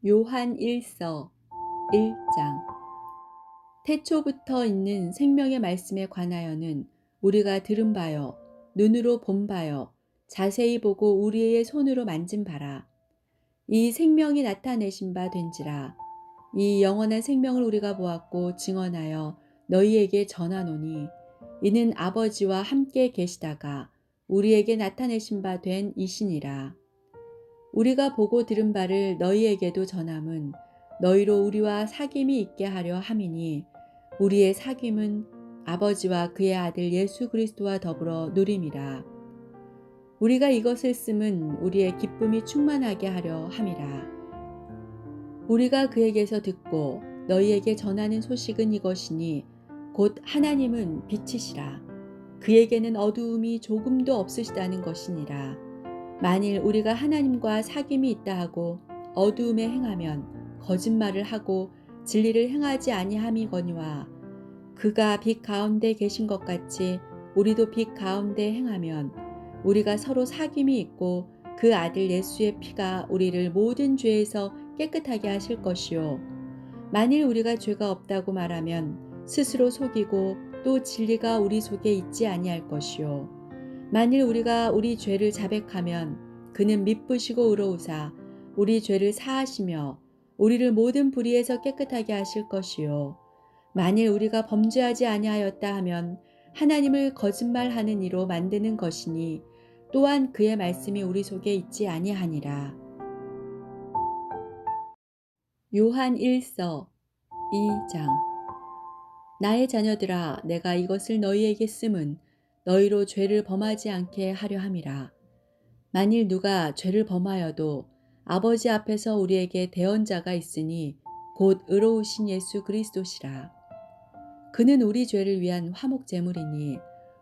요한 1서 1장. 태초부터 있는 생명의 말씀에 관하여는 우리가 들은 바요, 눈으로 본 바요, 자세히 보고 우리의 손으로 만진 바라. 이 생명이 나타내신 바 된지라. 이 영원한 생명을 우리가 보았고 증언하여 너희에게 전하노니, 이는 아버지와 함께 계시다가 우리에게 나타내신 바 된 이시니라. 우리가 보고 들은 바를 너희에게도 전함은 너희로 우리와 사귐이 있게 하려 함이니, 우리의 사귐은 아버지와 그의 아들 예수 그리스도와 더불어 누림이라. 우리가 이것을 쓰면 우리의 기쁨이 충만하게 하려 함이라. 우리가 그에게서 듣고 너희에게 전하는 소식은 이것이니, 곧 하나님은 빛이시라. 그에게는 어두움이 조금도 없으시다는 것이니라. 만일 우리가 하나님과 사귐이 있다 하고 어두움에 행하면 거짓말을 하고 진리를 행하지 아니함이거니와, 그가 빛 가운데 계신 것 같이 우리도 빛 가운데 행하면 우리가 서로 사귐이 있고 그 아들 예수의 피가 우리를 모든 죄에서 깨끗하게 하실 것이요, 만일 우리가 죄가 없다고 말하면 스스로 속이고 또 진리가 우리 속에 있지 아니할 것이요, 만일 우리가 우리 죄를 자백하면 그는 미쁘시고 의로우사 우리 죄를 사하시며 우리를 모든 불의에서 깨끗하게 하실 것이요, 만일 우리가 범죄하지 아니하였다 하면 하나님을 거짓말하는 이로 만드는 것이니, 또한 그의 말씀이 우리 속에 있지 아니하니라. 요한 1서 2장. 나의 자녀들아, 내가 이것을 너희에게 쓰면 너희로 죄를 범하지 않게 하려 함이라. 만일 누가 죄를 범하여도 아버지 앞에서 우리에게 대언자가 있으니, 곧 의로우신 예수 그리스도시라. 그는 우리 죄를 위한 화목 제물이니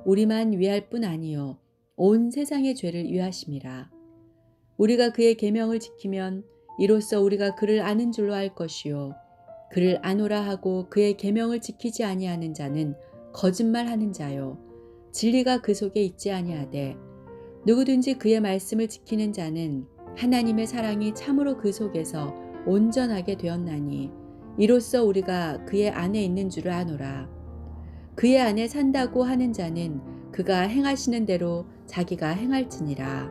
우리만 위할 뿐 아니요 온 세상의 죄를 위하심이라. 우리가 그의 계명을 지키면 이로써 우리가 그를 아는 줄로 알 것이요, 그를 아노라 하고 그의 계명을 지키지 아니하는 자는 거짓말하는 자요, 진리가 그 속에 있지 아니하되, 누구든지 그의 말씀을 지키는 자는 하나님의 사랑이 참으로 그 속에서 온전하게 되었나니, 이로써 우리가 그의 안에 있는 줄을 아노라. 그의 안에 산다고 하는 자는 그가 행하시는 대로 자기가 행할지니라.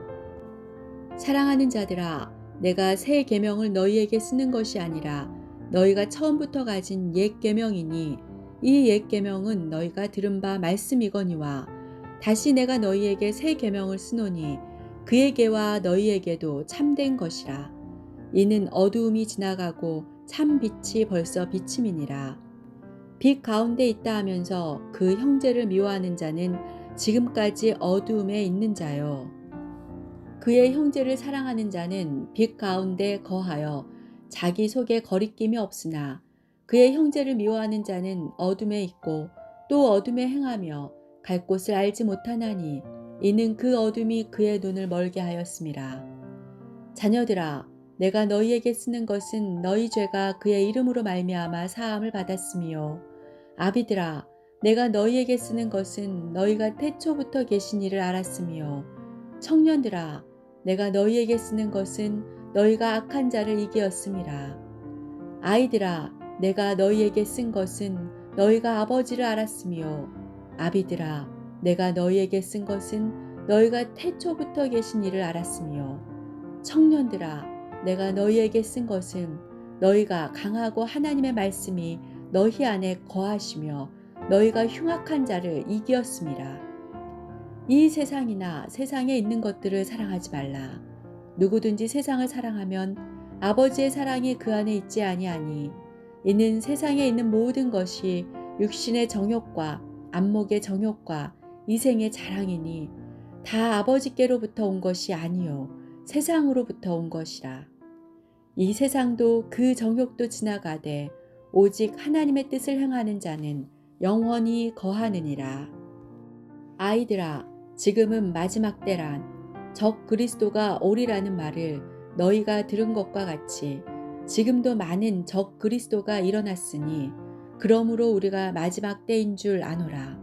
사랑하는 자들아, 내가 새 계명을 너희에게 쓰는 것이 아니라 너희가 처음부터 가진 옛 계명이니, 이 옛 계명은 너희가 들은 바 말씀이거니와, 다시 내가 너희에게 새 계명을 쓰노니 그에게와 너희에게도 참된 것이라. 이는 어두움이 지나가고 참 빛이 벌써 비침이니라. 빛 가운데 있다 하면서 그 형제를 미워하는 자는 지금까지 어두움에 있는 자요, 그의 형제를 사랑하는 자는 빛 가운데 거하여 자기 속에 거리낌이 없으나, 그의 형제를 미워하는 자는 어둠에 있고 또 어둠에 행하며 갈 곳을 알지 못하나니, 이는 그 어둠이 그의 눈을 멀게 하였음이라. 자녀들아, 내가 너희에게 쓰는 것은 너희 죄가 그의 이름으로 말미암아 사함을 받았으며, 아비들아, 내가 너희에게 쓰는 것은 너희가 태초부터 계신 이를 알았으며, 청년들아, 내가 너희에게 쓰는 것은 너희가 악한 자를 이기었음이라. 아이들아, 내가 너희에게 쓴 것은 너희가 아버지를 알았으며, 아비들아, 내가 너희에게 쓴 것은 너희가 태초부터 계신 이를 알았으며, 청년들아, 내가 너희에게 쓴 것은 너희가 강하고 하나님의 말씀이 너희 안에 거하시며 너희가 흉악한 자를 이기었음이라. 이 세상이나 세상에 있는 것들을 사랑하지 말라. 누구든지 세상을 사랑하면 아버지의 사랑이 그 안에 있지 아니하니, 이는 세상에 있는 모든 것이 육신의 정욕과 안목의 정욕과 이생의 자랑이니, 다 아버지께로부터 온 것이 아니요 세상으로부터 온 것이라. 이 세상도 그 정욕도 지나가되 오직 하나님의 뜻을 행하는 자는 영원히 거하느니라. 아이들아, 지금은 마지막 때란 적 그리스도가 오리라는 말을 너희가 들은 것과 같이 지금도 많은 적 그리스도가 일어났으니, 그러므로 우리가 마지막 때인 줄 아노라.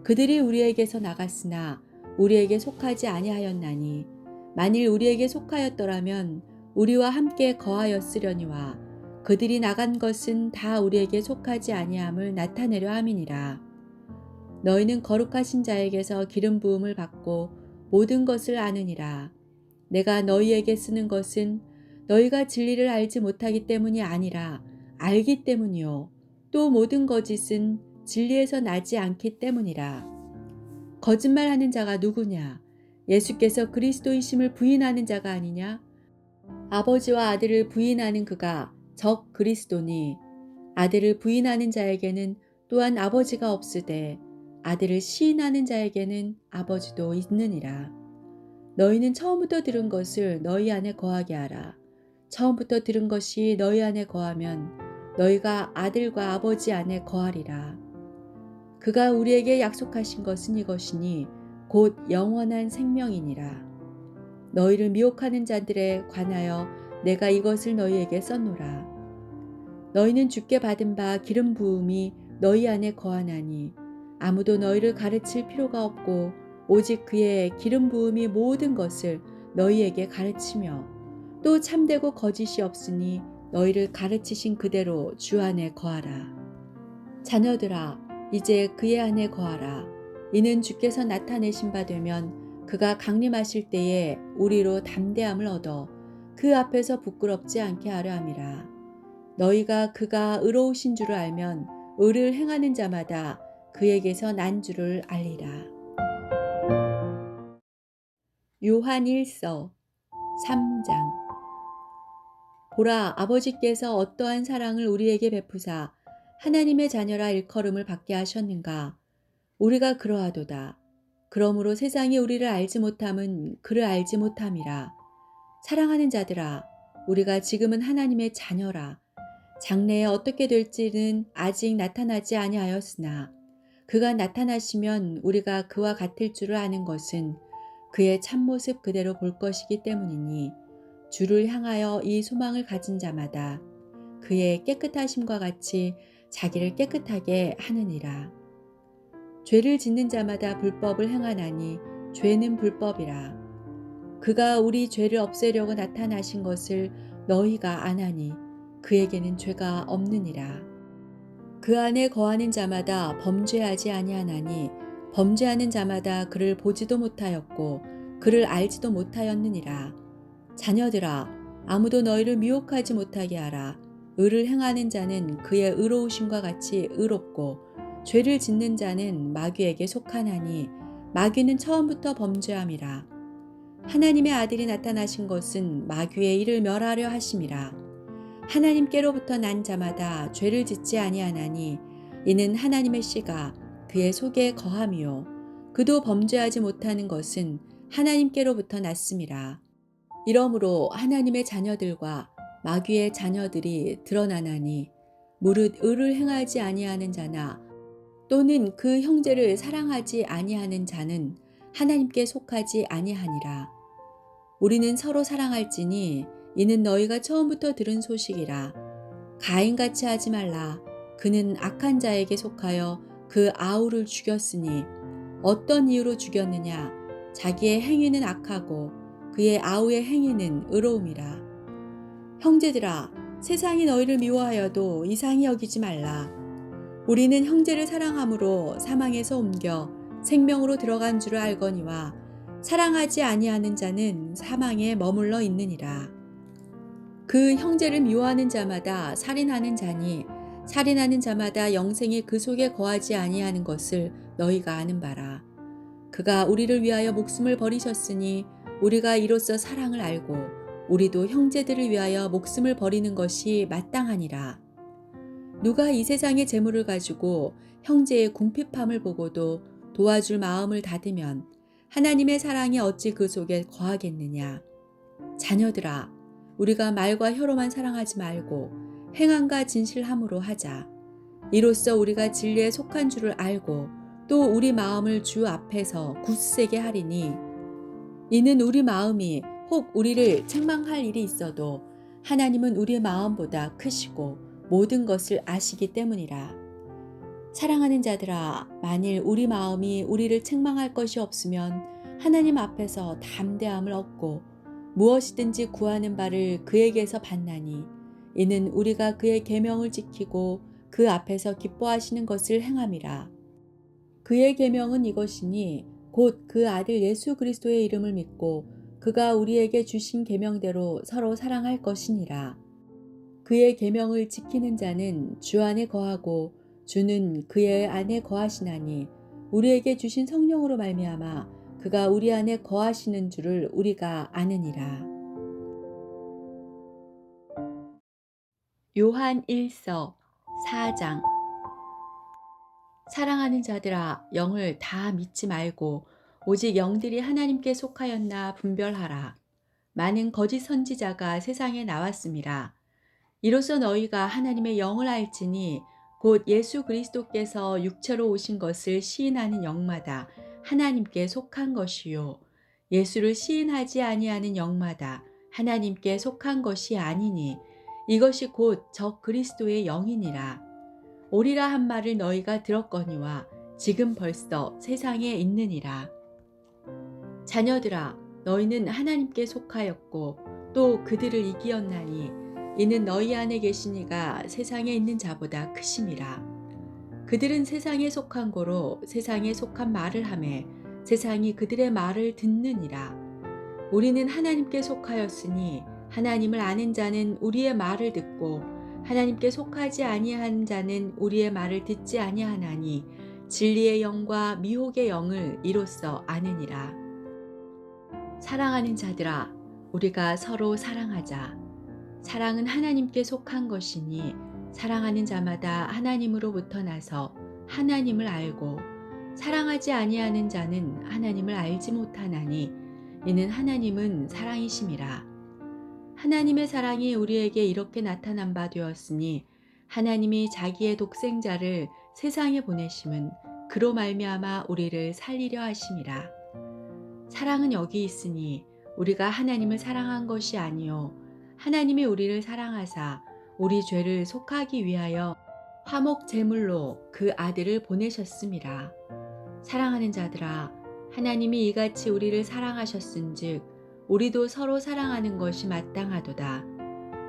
그들이 우리에게서 나갔으나 우리에게 속하지 아니하였나니, 만일 우리에게 속하였더라면 우리와 함께 거하였으려니와 그들이 나간 것은 다 우리에게 속하지 아니함을 나타내려 함이니라. 너희는 거룩하신 자에게서 기름 부음을 받고 모든 것을 아느니라. 내가 너희에게 쓰는 것은 너희가 진리를 알지 못하기 때문이 아니라 알기 때문이요 또 모든 거짓은 진리에서 나지 않기 때문이라. 거짓말하는 자가 누구냐? 예수께서 그리스도이심을 부인하는 자가 아니냐? 아버지와 아들을 부인하는 그가 적 그리스도니 아들을 부인하는 자에게는 또한 아버지가 없으되 아들을 시인하는 자에게는 아버지도 있느니라. 너희는 처음부터 들은 것을 너희 안에 거하게 하라. 처음부터 들은 것이 너희 안에 거하면 너희가 아들과 아버지 안에 거하리라. 그가 우리에게 약속하신 것은 이것이니 곧 영원한 생명이니라. 너희를 미혹하는 자들에 관하여 내가 이것을 너희에게 썼노라. 너희는 주께 받은 바 기름 부음이 너희 안에 거하나니 아무도 너희를 가르칠 필요가 없고 오직 그의 기름 부음이 모든 것을 너희에게 가르치며 또 참되고 거짓이 없으니 너희를 가르치신 그대로 주 안에 거하라. 자녀들아 이제 그의 안에 거하라. 이는 주께서 나타내신 바 되면 그가 강림하실 때에 우리로 담대함을 얻어 그 앞에서 부끄럽지 않게 하려 함이라. 너희가 그가 의로우신 줄을 알면 의를 행하는 자마다 그에게서 난 줄을 알리라. 요한 1서 3장. 보라, 아버지께서 어떠한 사랑을 우리에게 베푸사 하나님의 자녀라 일컬음을 받게 하셨는가? 우리가 그러하도다. 그러므로 세상이 우리를 알지 못함은 그를 알지 못함이라. 사랑하는 자들아, 우리가 지금은 하나님의 자녀라. 장래에 어떻게 될지는 아직 나타나지 아니하였으나 그가 나타나시면 우리가 그와 같을 줄을 아는 것은 그의 참모습 그대로 볼 것이기 때문이니 주를 향하여 이 소망을 가진 자마다 그의 깨끗하심과 같이 자기를 깨끗하게 하느니라. 죄를 짓는 자마다 불법을 행하나니 죄는 불법이라. 그가 우리 죄를 없애려고 나타나신 것을 너희가 아나니 그에게는 죄가 없느니라. 그 안에 거하는 자마다 범죄하지 아니하나니 범죄하는 자마다 그를 보지도 못하였고 그를 알지도 못하였느니라. 자녀들아, 아무도 너희를 미혹하지 못하게 하라. 의를 행하는 자는 그의 의로우심과 같이 의롭고 죄를 짓는 자는 마귀에게 속하나니 마귀는 처음부터 범죄함이라. 하나님의 아들이 나타나신 것은 마귀의 일을 멸하려 하심이라. 하나님께로부터 난 자마다 죄를 짓지 아니하나니 이는 하나님의 씨가 그의 속에 거함이요 그도 범죄하지 못하는 것은 하나님께로부터 났음이라. 이러므로 하나님의 자녀들과 마귀의 자녀들이 드러나나니 무릇 의를 행하지 아니하는 자나 또는 그 형제를 사랑하지 아니하는 자는 하나님께 속하지 아니하니라. 우리는 서로 사랑할지니 이는 너희가 처음부터 들은 소식이라. 가인같이 하지 말라. 그는 악한 자에게 속하여 그 아우를 죽였으니 어떤 이유로 죽였느냐? 자기의 행위는 악하고 그의 아우의 행위는 의로움이라. 형제들아, 세상이 너희를 미워하여도 이상히 여기지 말라. 우리는 형제를 사랑함으로 사망에서 옮겨 생명으로 들어간 줄을 알거니와 사랑하지 아니하는 자는 사망에 머물러 있느니라. 그 형제를 미워하는 자마다 살인하는 자니 살인하는 자마다 영생이 그 속에 거하지 아니하는 것을 너희가 아는 바라. 그가 우리를 위하여 목숨을 버리셨으니 우리가 이로써 사랑을 알고 우리도 형제들을 위하여 목숨을 버리는 것이 마땅하니라. 누가 이 세상의 재물을 가지고 형제의 궁핍함을 보고도 도와줄 마음을 닫으면 하나님의 사랑이 어찌 그 속에 거하겠느냐. 자녀들아, 우리가 말과 혀로만 사랑하지 말고 행함과 진실함으로 하자. 이로써 우리가 진리에 속한 줄을 알고 또 우리 마음을 주 앞에서 굳세게 하리니 이는 우리 마음이 혹 우리를 책망할 일이 있어도 하나님은 우리의 마음보다 크시고 모든 것을 아시기 때문이라. 사랑하는 자들아, 만일 우리 마음이 우리를 책망할 것이 없으면 하나님 앞에서 담대함을 얻고 무엇이든지 구하는 바를 그에게서 받나니 이는 우리가 그의 계명을 지키고 그 앞에서 기뻐하시는 것을 행함이라. 그의 계명은 이것이니 곧 그 아들 예수 그리스도의 이름을 믿고 그가 우리에게 주신 계명대로 서로 사랑할 것이니라. 그의 계명을 지키는 자는 주 안에 거하고 주는 그의 안에 거하시나니 우리에게 주신 성령으로 말미암아 그가 우리 안에 거하시는 줄을 우리가 아느니라. 요한 1서 4장. 사랑하는 자들아, 영을 다 믿지 말고 오직 영들이 하나님께 속하였나 분별하라. 많은 거짓 선지자가 세상에 나왔습니다. 이로써 너희가 하나님의 영을 알지니 곧 예수 그리스도께서 육체로 오신 것을 시인하는 영마다 하나님께 속한 것이요 예수를 시인하지 아니하는 영마다 하나님께 속한 것이 아니니 이것이 곧 적 그리스도의 영이니라. 오리라 한 말을 너희가 들었거니와 지금 벌써 세상에 있느니라. 자녀들아, 너희는 하나님께 속하였고 또 그들을 이기었나니 이는 너희 안에 계신 이가 세상에 있는 자보다 크심이라. 그들은 세상에 속한 고로 세상에 속한 말을 하매 세상이 그들의 말을 듣느니라. 우리는 하나님께 속하였으니 하나님을 아는 자는 우리의 말을 듣고 하나님께 속하지 아니한 자는 우리의 말을 듣지 아니하나니 진리의 영과 미혹의 영을 이로써 아느니라. 사랑하는 자들아, 우리가 서로 사랑하자. 사랑은 하나님께 속한 것이니 사랑하는 자마다 하나님으로부터 나서 하나님을 알고 사랑하지 아니하는 자는 하나님을 알지 못하나니 이는 하나님은 사랑이심이라. 하나님의 사랑이 우리에게 이렇게 나타난 바 되었으니 하나님이 자기의 독생자를 세상에 보내심은 그로 말미암아 우리를 살리려 하심이라. 사랑은 여기 있으니 우리가 하나님을 사랑한 것이 아니요 하나님이 우리를 사랑하사 우리 죄를 속하기 위하여 화목 제물로 그 아들을 보내셨음이라. 사랑하는 자들아, 하나님이 이같이 우리를 사랑하셨은즉 우리도 서로 사랑하는 것이 마땅하도다.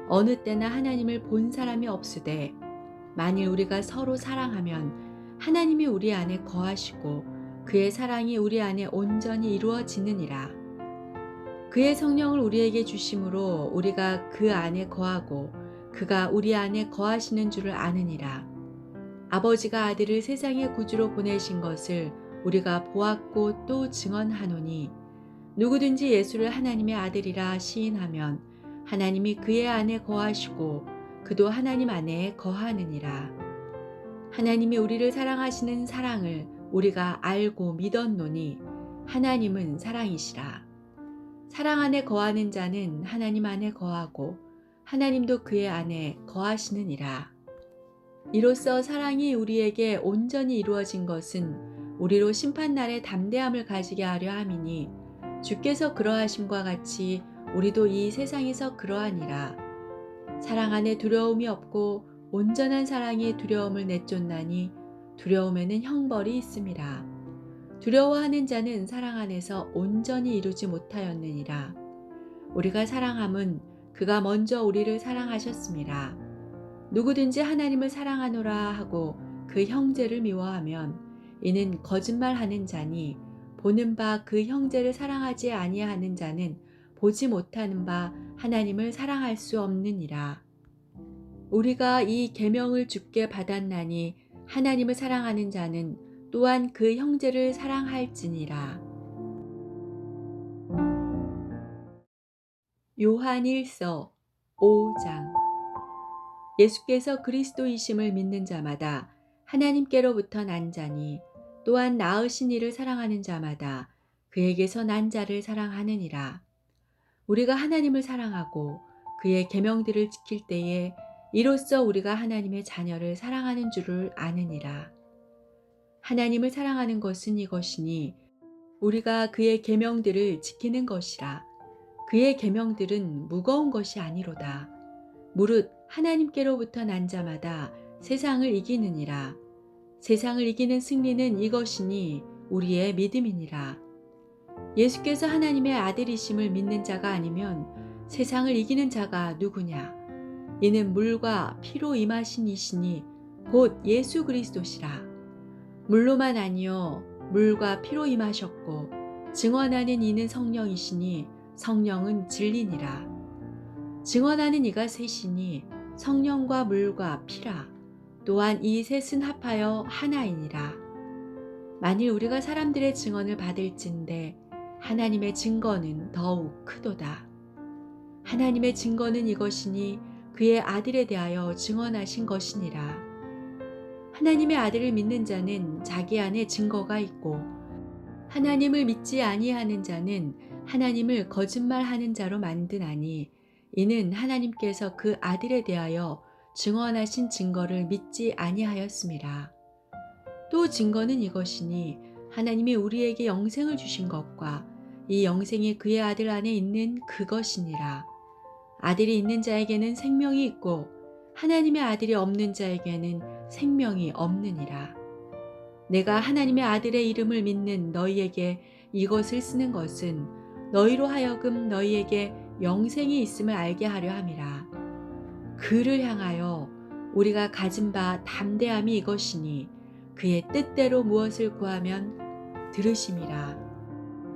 어느 때나 하나님을 본 사람이 없으되 만일 우리가 서로 사랑하면 하나님이 우리 안에 거하시고 그의 사랑이 우리 안에 온전히 이루어지느니라. 그의 성령을 우리에게 주심으로 우리가 그 안에 거하고 그가 우리 안에 거하시는 줄을 아느니라. 아버지가 아들을 세상의 구주로 보내신 것을 우리가 보았고 또 증언하노니 누구든지 예수를 하나님의 아들이라 시인하면 하나님이 그의 안에 거하시고 그도 하나님 안에 거하느니라. 하나님이 우리를 사랑하시는 사랑을 우리가 알고 믿었노니 하나님은 사랑이시라. 사랑 안에 거하는 자는 하나님 안에 거하고 하나님도 그의 안에 거하시느니라. 이로써 사랑이 우리에게 온전히 이루어진 것은 우리로 심판날에 담대함을 가지게 하려 함이니 주께서 그러하심과 같이 우리도 이 세상에서 그러하니라. 사랑 안에 두려움이 없고 온전한 사랑이 두려움을 내쫓나니 두려움에는 형벌이 있음이라. 두려워하는 자는 사랑 안에서 온전히 이루지 못하였느니라. 우리가 사랑함은 그가 먼저 우리를 사랑하셨음이라. 누구든지 하나님을 사랑하노라 하고 그 형제를 미워하면 이는 거짓말하는 자니 보는 바 그 형제를 사랑하지 아니하는 자는 보지 못하는 바 하나님을 사랑할 수 없느니라. 우리가 이 계명을 주께 받았나니 하나님을 사랑하는 자는 또한 그 형제를 사랑할지니라. 요한 1서 5장. 예수께서 그리스도이심을 믿는 자마다 하나님께로부터 난 자니 또한 낳으신 이를 사랑하는 자마다 그에게서 난 자를 사랑하느니라. 우리가 하나님을 사랑하고 그의 계명들을 지킬 때에 이로써 우리가 하나님의 자녀를 사랑하는 줄을 아느니라. 하나님을 사랑하는 것은 이것이니 우리가 그의 계명들을 지키는 것이라. 그의 계명들은 무거운 것이 아니로다. 무릇 하나님께로부터 난 자마다 세상을 이기느니라. 세상을 이기는 승리는 이것이니 우리의 믿음이니라. 예수께서 하나님의 아들이심을 믿는 자가 아니면 세상을 이기는 자가 누구냐? 이는 물과 피로 임하신 이시니 곧 예수 그리스도시라. 물로만 아니요 물과 피로 임하셨고 증언하는 이는 성령이시니 성령은 진리니라. 증언하는 이가 셋이니 성령과 물과 피라. 또한 이 셋은 합하여 하나이니라. 만일 우리가 사람들의 증언을 받을진대 하나님의 증거는 더욱 크도다. 하나님의 증거는 이것이니 그의 아들에 대하여 증언하신 것이니라. 하나님의 아들을 믿는 자는 자기 안에 증거가 있고 하나님을 믿지 아니하는 자는 하나님을 거짓말하는 자로 만드나니 이는 하나님께서 그 아들에 대하여 증언하신 증거를 믿지 아니하였음이라. 또 증거는 이것이니 하나님이 우리에게 영생을 주신 것과 이 영생이 그의 아들 안에 있는 그것이니라. 아들이 있는 자에게는 생명이 있고 하나님의 아들이 없는 자에게는 생명이 없느니라. 내가 하나님의 아들의 이름을 믿는 너희에게 이것을 쓰는 것은 너희로 하여금 너희에게 영생이 있음을 알게 하려 함이라. 그를 향하여 우리가 가진 바 담대함이 이것이니 그의 뜻대로 무엇을 구하면 들으심이라.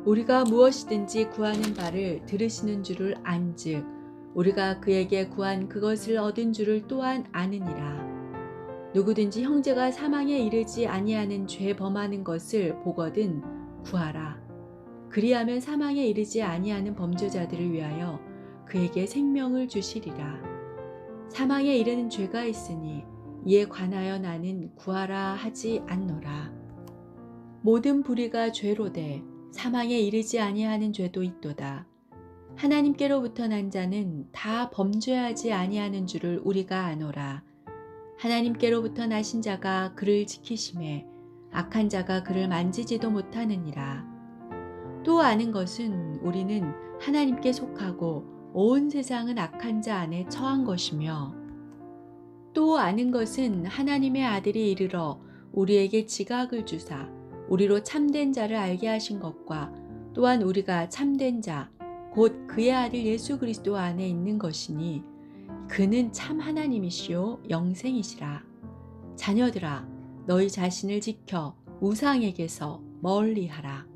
우리가 무엇이든지 구하는 바를 들으시는 줄을 안즉 우리가 그에게 구한 그것을 얻은 줄을 또한 아느니라. 누구든지 형제가 사망에 이르지 아니하는 죄 범하는 것을 보거든 구하라. 그리하면 사망에 이르지 아니하는 범죄자들을 위하여 그에게 생명을 주시리라. 사망에 이르는 죄가 있으니 이에 관하여 나는 구하라 하지 않노라. 모든 불의가 죄로되 사망에 이르지 아니하는 죄도 있도다. 하나님께로부터 난 자는 다 범죄하지 아니하는 줄을 우리가 아노라. 하나님께로부터 나신 자가 그를 지키심에 악한 자가 그를 만지지도 못하느니라. 또 아는 것은 우리는 하나님께 속하고 온 세상은 악한 자 안에 처한 것이며 또 아는 것은 하나님의 아들이 이르러 우리에게 지각을 주사 우리로 참된 자를 알게 하신 것과 또한 우리가 참된 자 곧 그의 아들 예수 그리스도 안에 있는 것이니 그는 참 하나님이시요 영생이시라. 자녀들아 너희 자신을 지켜 우상에게서 멀리하라.